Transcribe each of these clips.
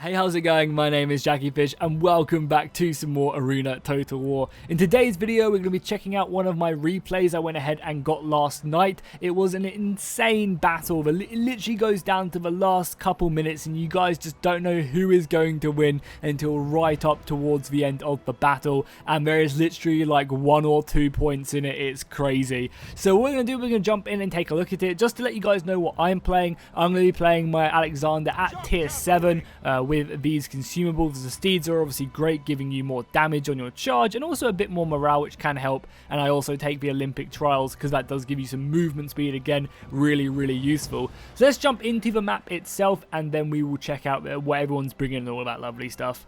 Hey, how's it going? My name is jackiefishhh and welcome back to some more Arena Total War. In today's video, we're going to be checking out one of my replays I went ahead and got last night. It was an insane battle. It literally goes down to the last couple minutes and you guys just don't know who is going to win until right up towards the end of the battle. And there is literally like 1 or 2 points in it. It's crazy. So what we're going to do, we're going to jump in and take a look at it. Just to let you guys know what I'm playing, I'm going to be playing my Alexander at tier 7 with these consumables. The steeds are obviously great, giving you more damage on your charge and also a bit more morale, which can help. And I also take the Olympic trials because that does give you some movement speed, again, really useful. So let's jump into the map itself and then we will check out what everyone's bringing and all that lovely stuff.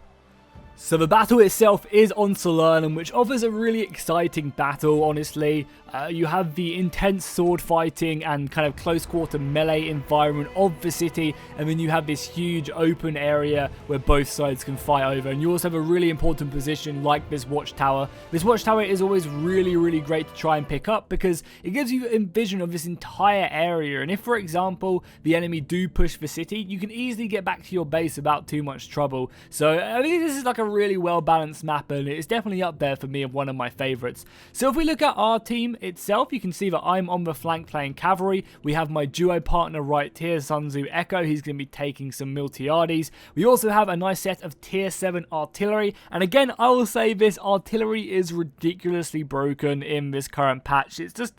So the battle itself is on Solernum, which offers a really exciting battle, honestly. You have the intense sword fighting and kind of close quarter melee environment of the city, and then you have this huge open area where both sides can fight over. And you also have a really important position like this watchtower. This watchtower is always really great to try and pick up because it gives you a vision of this entire area. And if, for example, the enemy do push the city, you can easily get back to your base without too much trouble. So I think this is like a really well balanced map and it's definitely up there for me of one of my favorites. So if we look at our team itself, you can see that I'm on the flank playing cavalry. We have my duo partner right here, Sun Tzu Echo. He's going to be taking some Miltiades. We also have a nice set of tier 7 artillery, and again I will say this artillery is ridiculously broken in this current patch. It's just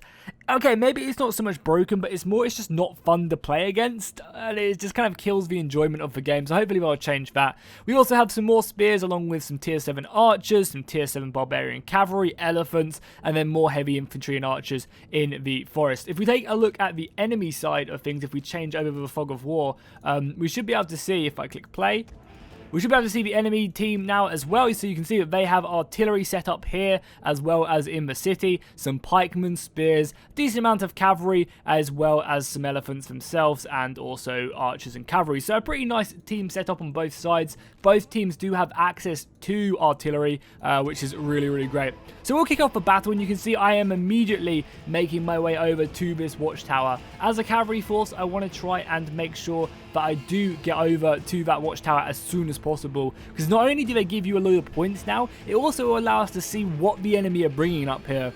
okay, maybe it's not so much broken, but it's just not fun to play against, and it just kind of kills the enjoyment of the game, so hopefully they'll change that. We also have some more spears along with some tier 7 archers, some tier 7 barbarian cavalry, elephants, and then more heavy infantry and archers in the forest. If we take a look at the enemy side of things, if we change over the fog of war, we should be able to see, if I click play, we should be able to see the enemy team now as well, so you can see that they have artillery set up here as well as in the city, some pikemen, spears, decent amount of cavalry as well as some elephants themselves and also archers and cavalry. So a pretty nice team set up on both sides. Both teams do have access to artillery, which is really great. So we'll kick off the battle and you can see I am immediately making my way over to this watchtower. As a cavalry force, I want to try and make sure that I do get over to that watchtower as soon as possible, because not only do they give you a load of points now, it also allows us to see what the enemy are bringing up here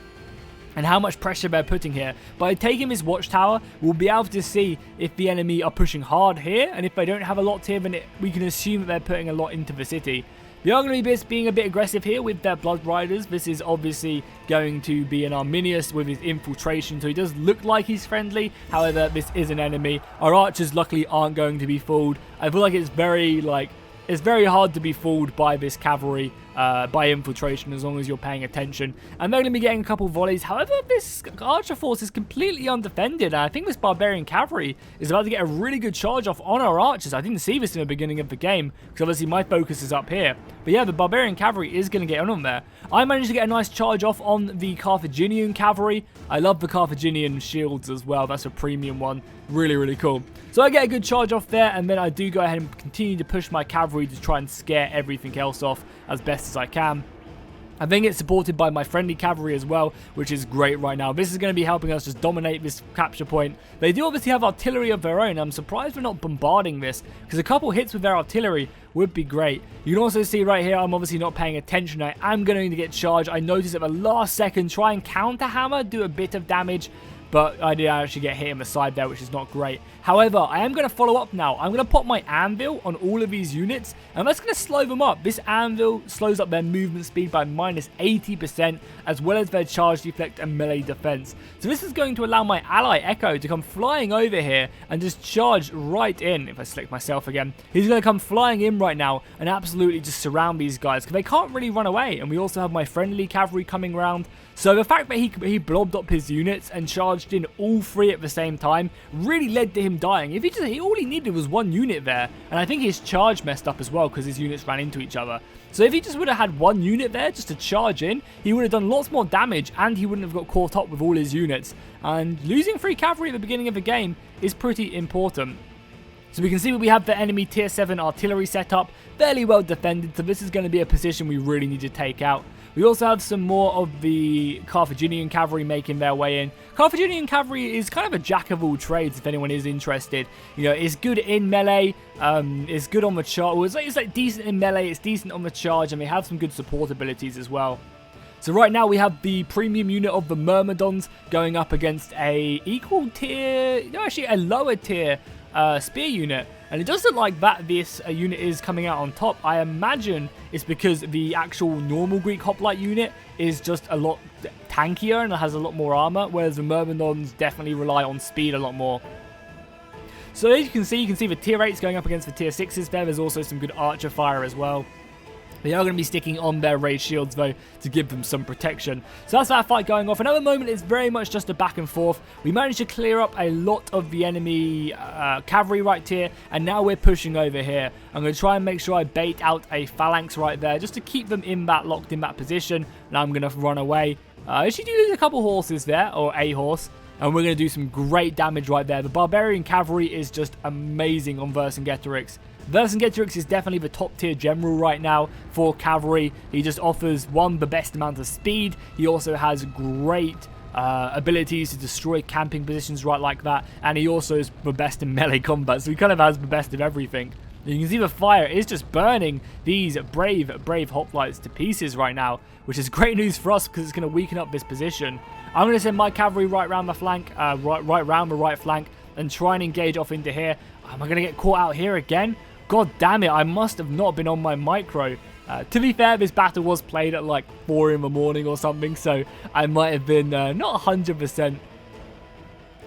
and how much pressure they're putting here. By taking this watchtower, we'll be able to see if the enemy are pushing hard here, and if they don't have a lot here, then we can assume that they're putting a lot into the city. They are going to be being a bit aggressive here with their Blood Riders. This is obviously going to be an Arminius with his infiltration, so he does look like he's friendly. However, this is an enemy. Our archers luckily aren't going to be fooled. I feel like it's very hard to be fooled by this cavalry, by infiltration, as long as you're paying attention. And they're going to be getting a couple volleys. However, this archer force is completely undefended. And I think this barbarian cavalry is about to get a really good charge off on our archers. I didn't see this in the beginning of the game, because obviously my focus is up here. But yeah, the barbarian cavalry is going to get on there. I managed to get a nice charge off on the Carthaginian cavalry. I love the Carthaginian shields as well. That's a premium one. Really cool. So I get a good charge off there, and then I do go ahead and continue to push my cavalry to try and scare everything else off as best as I can. I think it's supported by my friendly cavalry as well, which is great right now. This is going to be helping us just dominate this capture point. They do obviously have artillery of their own. I'm surprised we're not bombarding this, because a couple hits with their artillery would be great. You can also see right here, I'm obviously not paying attention. I am going to get charged. I noticed at the last second, try and counter hammer, do a bit of damage, but I did actually get hit in the side there, which is not great. However, I am going to follow up now. I'm going to pop my anvil on all of these units, and that's going to slow them up. This anvil slows up their movement speed by -80%, as well as their charge deflect and melee defense. So this is going to allow my ally Echo to come flying over here and just charge right in. If I select myself again, he's going to come flying in right now and absolutely just surround these guys, because they can't really run away. And we also have my friendly cavalry coming around. So the fact that he blobbed up his units and charged in all 3 at the same time really led to him dying. If all he needed was 1 unit there, and I think his charge messed up as well because his units ran into each other. So if he just would have had 1 unit there just to charge in, he would have done lots more damage and he wouldn't have got caught up with all his units. And losing 3 cavalry at the beginning of the game is pretty important. So we can see that we have the enemy tier 7 artillery set up, fairly well defended, so this is going to be a position we really need to take out. We also have some more of the Carthaginian cavalry making their way in. Carthaginian cavalry is kind of a jack of all trades if anyone is interested. You know, it's good in melee, it's good on the charge. Well, it's like decent in melee, it's decent on the charge, and they have some good support abilities as well. So right now we have the premium unit of the Myrmidons going up against a equal tier, no, actually a lower tier spear unit. And it does look like that this unit is coming out on top. I imagine it's because the actual normal Greek hoplite unit is just a lot tankier and has a lot more armor, whereas the Myrmidons definitely rely on speed a lot more. So as you can see the tier 8s going up against the tier 6s there. There's also some good archer fire as well. They are going to be sticking on their raised shields, though, to give them some protection. So that's that fight going off. And at the moment, it's very much just a back and forth. We managed to clear up a lot of the enemy cavalry right here, and now we're pushing over here. I'm going to try and make sure I bait out a phalanx right there, just to keep them in that, locked in that position. And I'm going to run away. Actually, do lose a couple horses there, or a horse. And we're going to do some great damage right there. The Barbarian Cavalry is just amazing on Vercingetorix. Vercingetorix is definitely the top tier general right now for cavalry. He just offers, one, the best amount of speed. He also has great abilities to destroy camping positions right like that. And he also is the best in melee combat. So he kind of has the best of everything. You can see the fire is just burning these brave hoplites to pieces right now, which is great news for us because it's going to weaken up this position. I'm going to send my cavalry right round the flank, right round the right flank, and try and engage off into here. Am I going to get caught out here again? God damn it, I must have not been on my micro. To be fair, this battle was played at like 4 in the morning or something, so I might have been not 100%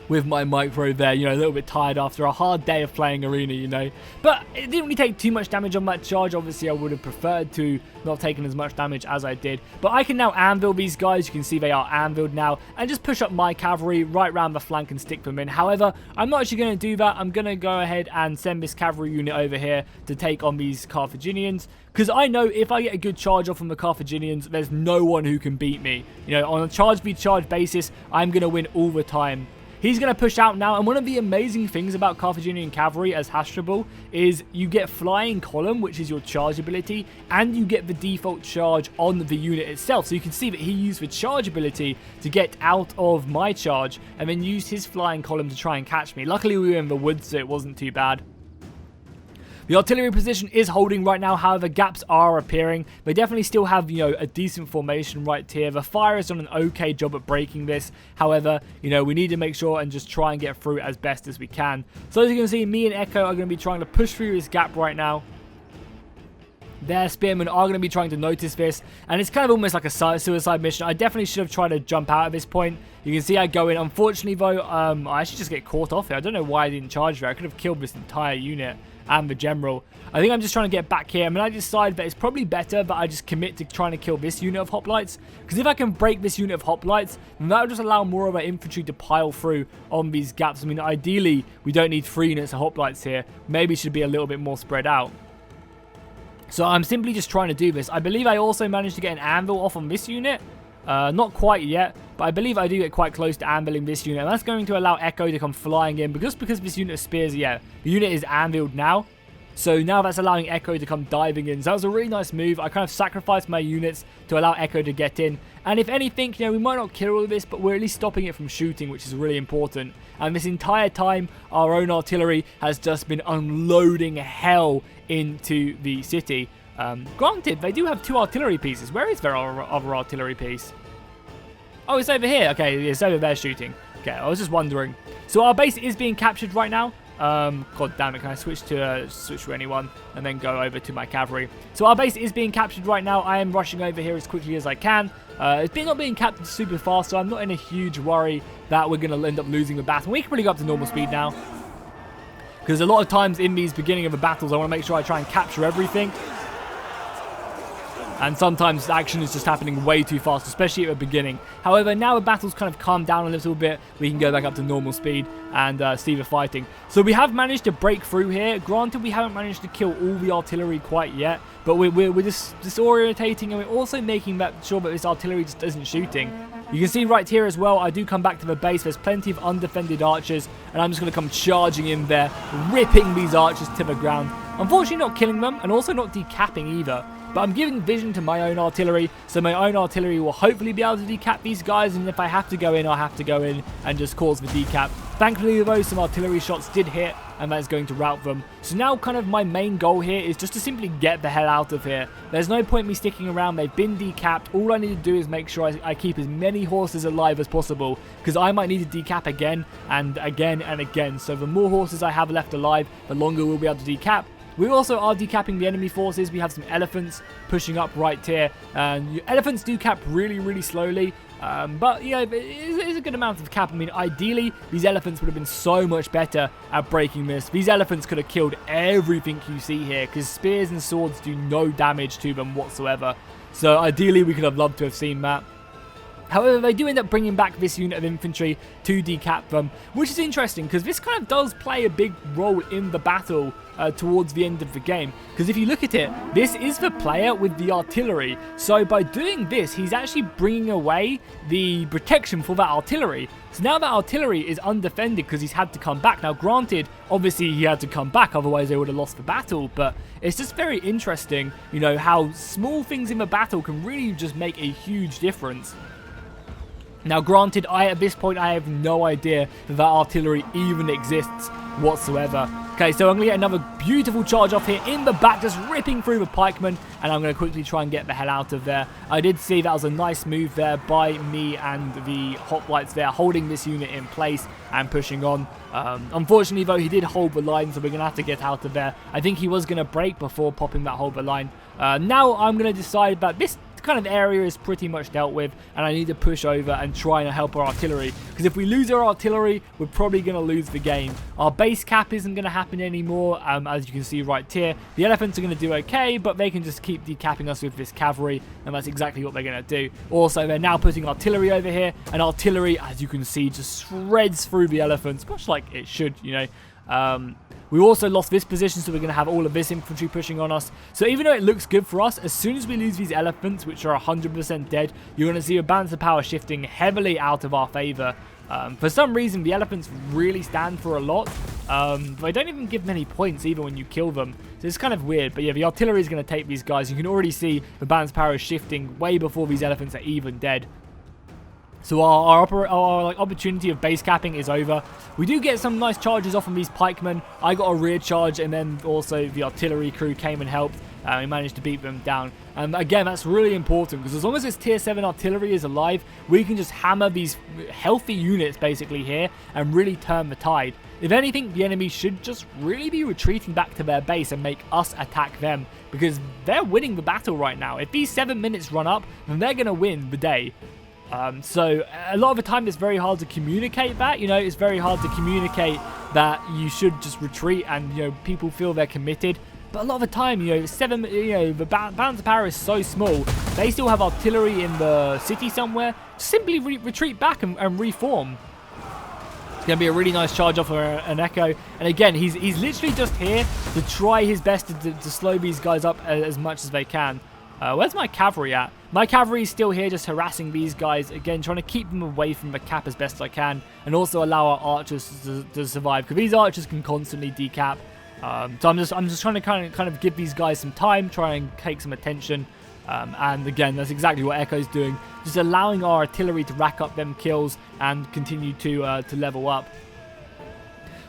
with my micro there, you know, a little bit tired after a hard day of playing Arena, you know. But it didn't really take too much damage on that charge. Obviously, I would have preferred to not taken as much damage as I did. But I can now anvil these guys. You can see they are anviled now. And just push up my cavalry right round the flank and stick them in. However, I'm not actually going to do that. I'm going to go ahead and send this cavalry unit over here to take on these Carthaginians. Because I know if I get a good charge off from the Carthaginians, there's no one who can beat me. You know, on a charge v charge basis, I'm going to win all the time. He's going to push out now, and one of the amazing things about Carthaginian Cavalry as Hashtable is you get Flying Column, which is your charge ability, and you get the default charge on the unit itself. So you can see that he used the charge ability to get out of my charge, and then used his Flying Column to try and catch me. Luckily, we were in the woods, so it wasn't too bad. The artillery position is holding right now, however, gaps are appearing. They definitely still have, you know, a decent formation right here. The fire has done an okay job at breaking this. However, you know, we need to make sure and just try and get through as best as we can. So as you can see, me and Echo are going to be trying to push through this gap right now. Their spearmen are going to be trying to notice this, and it's kind of almost like a suicide mission. I definitely should have tried to jump out at this point. You can see I go in. Unfortunately, though, I actually just get caught off here. I don't know why I didn't charge there. I could have killed this entire unit and the general. I think I'm just trying to get back here. I mean, I decided that it's probably better that I just commit to trying to kill this unit of hoplites, because if I can break this unit of hoplites, then that will just allow more of our infantry to pile through on these gaps. I mean, ideally, we don't need 3 units of hoplites here. Maybe it should be a little bit more spread out. So I'm simply just trying to do this. I believe I also managed to get an anvil off on this unit. Not quite yet, but I believe I do get quite close to anviling this unit. And that's going to allow Echo to come flying in. Because this unit of spears, yeah, the unit is anviled now. So now that's allowing Echo to come diving in. So that was a really nice move. I kind of sacrificed my units to allow Echo to get in. And if anything, you know, we might not kill all of this, but we're at least stopping it from shooting, which is really important. And this entire time, our own artillery has just been unloading hell into the city. Granted, they do have 2 artillery pieces. Where is their other artillery piece? Oh, it's over here. Okay, it's over there shooting. Okay, I was just wondering. So our base is being captured right now. God damn it, can I switch to anyone and then go over to my cavalry? So our base is being captured right now. I am rushing over here as quickly as I can. It's not being captured super fast, so I'm not in a huge worry that we're going to end up losing the battle. We can probably go up to normal speed now, because a lot of times in these beginning of the battles, I want to make sure I try and capture everything. And sometimes action is just happening way too fast, especially at the beginning. However, now the battle's kind of calmed down a little bit, we can go back up to normal speed and see the fighting. So we have managed to break through here. Granted, we haven't managed to kill all the artillery quite yet, but we're just disorientating, and we're also making sure that this artillery just isn't shooting. You can see right here as well, I do come back to the base. There's plenty of undefended archers, and I'm just going to come charging in there, ripping these archers to the ground. Unfortunately not killing them, and also not decapping either. But I'm giving vision to my own artillery, so my own artillery will hopefully be able to decap these guys, and if I have to go in, I'll have to go in and just cause the decap. Thankfully though, some artillery shots did hit, and that's going to rout them. So now kind of my main goal here is just to simply get the hell out of here. There's no point me sticking around, they've been decapped. All I need to do is make sure I keep as many horses alive as possible, because I might need to decap again and again and again. So the more horses I have left alive, the longer we'll be able to decap. We also are decapping the enemy forces. We have some elephants pushing up right here. And elephants do cap really, really slowly. But, you know, it is a good amount of cap. I mean, ideally, these elephants would have been so much better at breaking this. These elephants could have killed everything you see here, because spears and swords do no damage to them whatsoever. So, ideally, we could have loved to have seen that. However, they do end up bringing back this unit of infantry to decap them, which is interesting because this kind of does play a big role in the battle towards the end of the game. Because if you look at it, this is the player with the artillery. So by doing this, he's actually bringing away the protection for that artillery. So now that artillery is undefended because he's had to come back. Now granted, obviously he had to come back, otherwise they would have lost the battle. But it's just very interesting, you know, how small things in the battle can really just make a huge difference. Now granted, at this point I have no idea that artillery even exists whatsoever. Okay, so I'm going to get another beautiful charge off here in the back, just ripping through the pikemen, and I'm going to quickly try and get the hell out of there. I did see that was a nice move there by me and the hoplites there, holding this unit in place and pushing on. Unfortunately though, he did hold the line, so we're going to have to get out of there. I think he was going to break before popping that hold the line. Now I'm going to decide that this kind of area is pretty much dealt with, and I need to push over and try and help our artillery, because if we lose our artillery, we're probably going to lose the game. Our base cap isn't going to happen anymore, as you can see right here. The elephants are going to do okay, but they can just keep decapping us with this cavalry, and that's exactly what they're going to do. Also, they're now putting artillery over here, and artillery, as you can see, just shreds through the elephants, much like it should, you know. We also lost this position, so we're going to have all of this infantry pushing on us. So even though it looks good for us, as soon as we lose these elephants, which are 100% dead, you're going to see a balance of power shifting heavily out of our favor. For some reason, the elephants really stand for a lot. They don't even give many points even when you kill them. So it's kind of weird. But yeah, the artillery is going to take these guys. You can already see the balance of power is shifting way before these elephants are even dead. So our opportunity of base capping is over. We do get some nice charges off from these pikemen. I got a rear charge, and then also the artillery crew came and helped. We managed to beat them down. And again, that's really important, because as long as this tier 7 artillery is alive, we can just hammer these healthy units basically here and really turn the tide. If anything, the enemy should just really be retreating back to their base and make us attack them, because they're winning the battle right now. If these 7 minutes run up, then they're going to win the day. So a lot of the time it's very hard to communicate that, you know, it's very hard to communicate that you should just retreat and, you know, people feel they're committed. But a lot of the time, you know, the balance of power is so small, they still have artillery in the city somewhere. Simply retreat back and reform. It's going to be a really nice charge off of an Echo. And again, he's literally just here to try his best to slow these guys up as much as they can. Where's my cavalry at? My cavalry is still here just harassing these guys. Again, trying to keep them away from the cap as best I can. And also allow our archers to survive. Because these archers can constantly decap. So I'm just trying to kind of give these guys some time. Try and take some attention. And again, that's exactly what Echo's doing. Just allowing our artillery to rack up them kills. And continue to level up.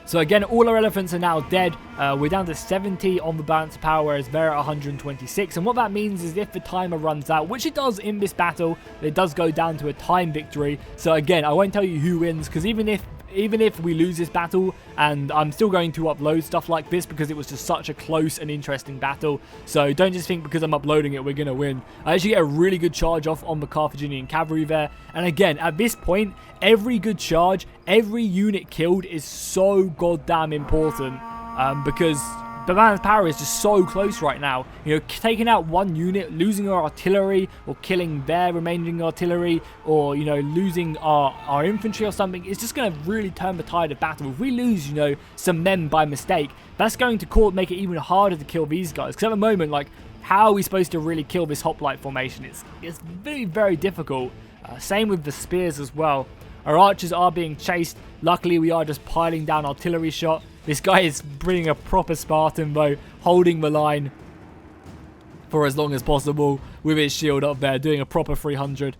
So again, all our elephants are now dead. We're down to 70 on the balance of power, whereas they're at 126. And what that means is if the timer runs out, which it does in this battle, it does go down to a time victory. So again, I won't tell you who wins, because even if we lose this battle, and I'm still going to upload stuff like this because it was just such a close and interesting battle. So don't just think because I'm uploading it, we're going to win. I actually get a really good charge off on the Carthaginian cavalry there. And again, at this point, every good charge, every unit killed is so goddamn important. Because the balance of power is just so close right now. You know, taking out one unit, losing our artillery, or killing their remaining artillery, or, you know, losing our infantry or something, it's just going to really turn the tide of battle. If we lose, you know, some men by mistake, that's going to make it even harder to kill these guys. Because at the moment, like, how are we supposed to really kill this hoplite formation? It's very, very difficult. Same with the spears as well. Our archers are being chased. Luckily, we are just piling down artillery shot. This guy is bringing a proper Spartan though, holding the line for as long as possible with his shield up there, doing a proper 300.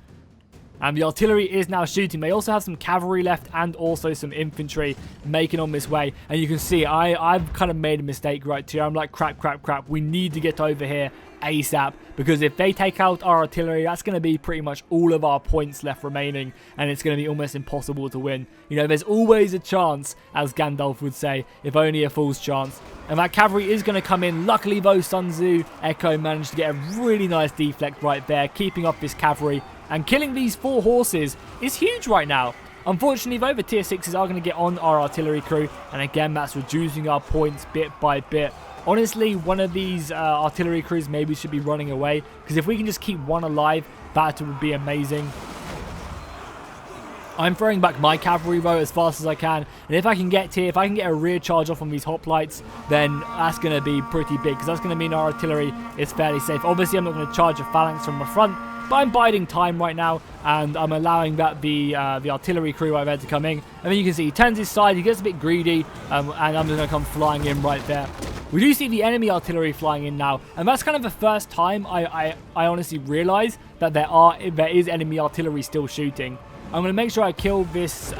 And the artillery is now shooting. They also have some cavalry left and also some infantry making on this way. And you can see I've kind of made a mistake right here. I'm like, crap. We need to get over here ASAP, because if they take out our artillery, that's going to be pretty much all of our points left remaining, and it's going to be almost impossible to win. You know, there's always a chance, as Gandalf would say, if only a fool's chance. And that cavalry is going to come in. Luckily though, Sun Tzu Echo managed to get a really nice deflect right there, keeping off this cavalry, and killing these 4 horses is huge right now. Unfortunately though, the tier 6s are going to get on our artillery crew, and again that's reducing our points bit by bit. Honestly, one of these artillery crews maybe should be running away, because if we can just keep one alive, that would be amazing. I'm throwing back my cavalry though as fast as I can, and if I can get here, if I can get a rear charge off on these hoplites, then that's going to be pretty big, because that's going to mean our artillery is fairly safe. Obviously, I'm not going to charge a phalanx from the front, but I'm biding time right now, and I'm allowing that the artillery crew right there to come in. And then you can see he turns his side, he gets a bit greedy, and I'm just going to come flying in right there. We do see the enemy artillery flying in now, and that's kind of the first time I honestly realise that there is enemy artillery still shooting. I'm going to make sure I kill this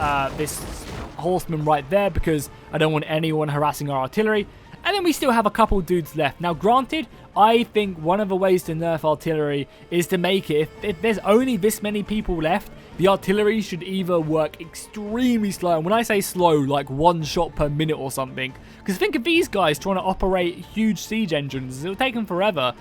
horseman right there, because I don't want anyone harassing our artillery. And then we still have a couple dudes left. Now, granted, I think one of the ways to nerf artillery is to make it, if there's only this many people left, the artillery should either work extremely slow. And when I say slow, like 1 shot per minute or something. Because think of these guys trying to operate huge siege engines. It'll take them forever.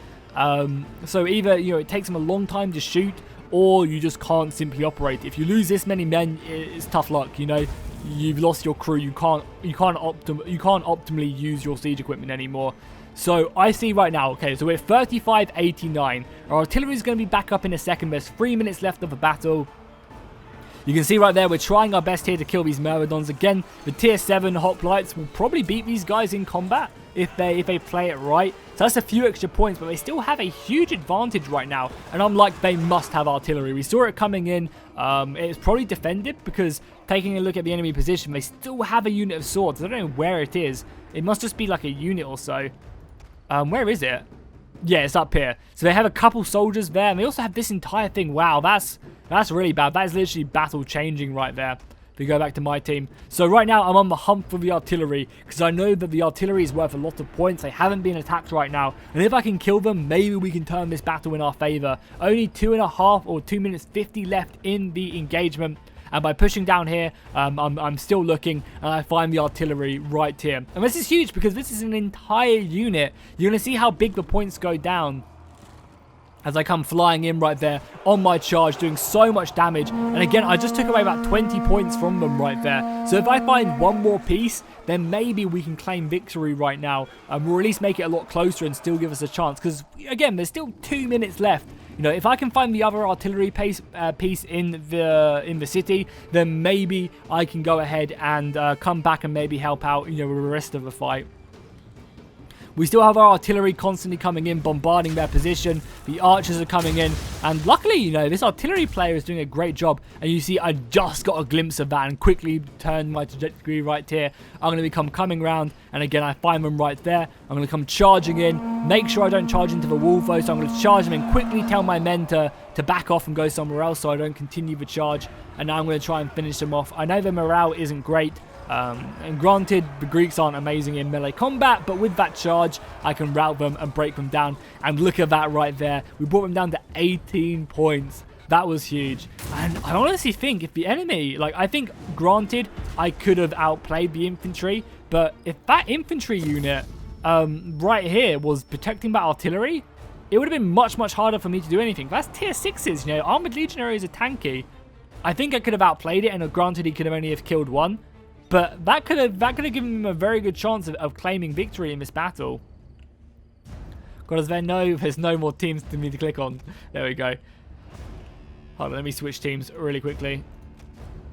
So either, you know, it takes them a long time to shoot, or you just can't simply operate. If you lose this many men, it's tough luck, you know. You've lost your crew. You can't optimally use your siege equipment anymore. So I see right now, okay, so we're 35-89. Our artillery is going to be back up in a second. There's 3 minutes left of the battle. You can see right there, we're trying our best here to kill these Myrmidons. Again, the tier 7 hoplites will probably beat these guys in combat if they play it right. So that's a few extra points, but they still have a huge advantage right now. And I'm like, they must have artillery. We saw it coming in. It's probably defended, because taking a look at the enemy position, they still have a unit of swords. I don't know where it is. It must just be like a unit or so. Where is it? Yeah, it's up here. So they have a couple soldiers there, and they also have this entire thing. Wow, that's really bad. That is literally battle changing right there. If we go back to my team. So right now, I'm on the hunt for the artillery, because I know that the artillery is worth a lot of points. They haven't been attacked right now. And if I can kill them, maybe we can turn this battle in our favor. Only 2.5 or 2 minutes 50 left in the engagement. And by pushing down here, I'm still looking, and I find the artillery right here. And this is huge, because this is an entire unit. You're going to see how big the points go down as I come flying in right there on my charge, doing so much damage. And again, I just took away about 20 points from them right there. So if I find one more piece, then maybe we can claim victory right now. We'll at least make it a lot closer and still give us a chance. Because, again, there's still 2 minutes left. You know, if I can find the other artillery piece in the city, then maybe I can go ahead and come back and maybe help out, you know, with the rest of the fight. We still have our artillery constantly coming in, bombarding their position. The archers are coming in. And luckily, you know, this artillery player is doing a great job. And you see, I just got a glimpse of that and quickly turned my trajectory right here. I'm going to become coming round. And again, I find them right there. I'm going to come charging in. Make sure I don't charge into the wall, though. So I'm going to charge them and quickly tell my men to back off and go somewhere else so I don't continue the charge. And now I'm going to try and finish them off. I know the morale isn't great. And granted, the Greeks aren't amazing in melee combat, but with that charge, I can rout them and break them down. And look at that right there. We brought them down to 18 points. That was huge. And I honestly think if the enemy, like, I think, granted, I could have outplayed the infantry, but if that infantry unit right here was protecting that artillery, it would have been much, much harder for me to do anything. That's tier 6s, you know. Armored Legionaries are tanky. I think I could have outplayed it, and granted, he could have only have killed one. But that could have given him a very good chance of claiming victory in this battle. God, there's no more teams for me to click on. There we go. Hold on, let me switch teams really quickly.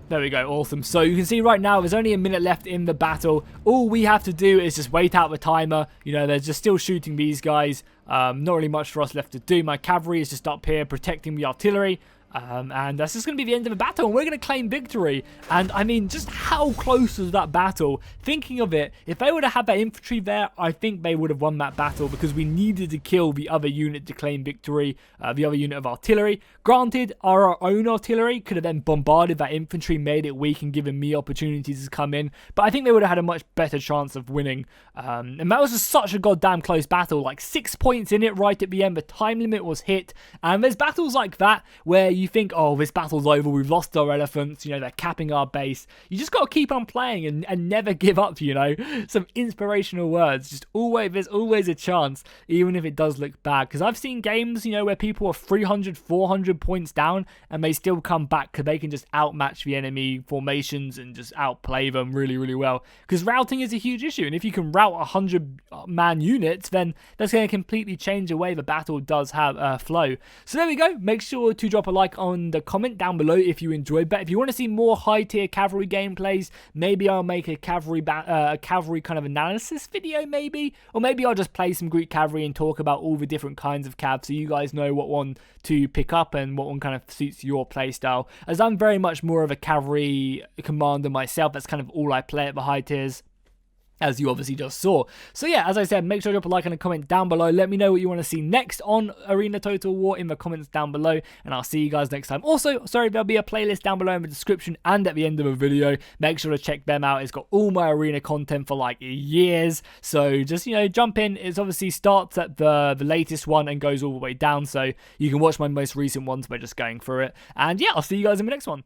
There we go, awesome. So you can see right now there's only a minute left in the battle. All we have to do is just wait out the timer. You know, they're just still shooting these guys. Not really much for us left to do. My cavalry is just up here protecting the artillery. And that's just going to be the end of the battle, and we're going to claim victory. And I mean, just how close was that battle? Thinking of it, if they would have had that infantry there, I think they would have won that battle, because we needed to kill the other unit to claim victory, the other unit of artillery. Granted, our own artillery could have then bombarded that infantry, made it weak, and given me opportunities to come in, but I think they would have had a much better chance of winning. And that was just such a goddamn close battle, like 6 points in it right at the end. The time limit was hit, and there's battles like that where you think, oh, this battle's over, we've lost our elephants, you know, they're capping our base. You just got to keep on playing and never give up, you know. Some inspirational words. Just always, there's always a chance, even if it does look bad. Because I've seen games, you know, where people are 300, 400 points down and they still come back because they can just outmatch the enemy formations and just outplay them really, really well. Because routing is a huge issue, and if you can route 100-man units, then that's going to completely change the way the battle does have flow. So there we go. Make sure to drop a like on the comment down below if you enjoyed that. If you want to see more high tier cavalry gameplays, maybe I'll make a cavalry kind of analysis video, maybe, or maybe I'll just play some Greek cavalry and talk about all the different kinds of cav, so you guys know what one to pick up and what one kind of suits your playstyle, as I'm very much more of a cavalry commander myself. That's kind of all I play at the high tiers, as you obviously just saw. So yeah, as I said, make sure to drop a like and a comment down below. Let me know what you want to see next on Arena Total War in the comments down below, and I'll see you guys next time. Also, sorry, there'll be a playlist down below in the description and at the end of the video. Make sure to check them out. It's got all my Arena content for like years, so just, you know, jump in. It obviously starts at the latest one and goes all the way down, so you can watch my most recent ones by just going through it. And yeah, I'll see you guys in the next one.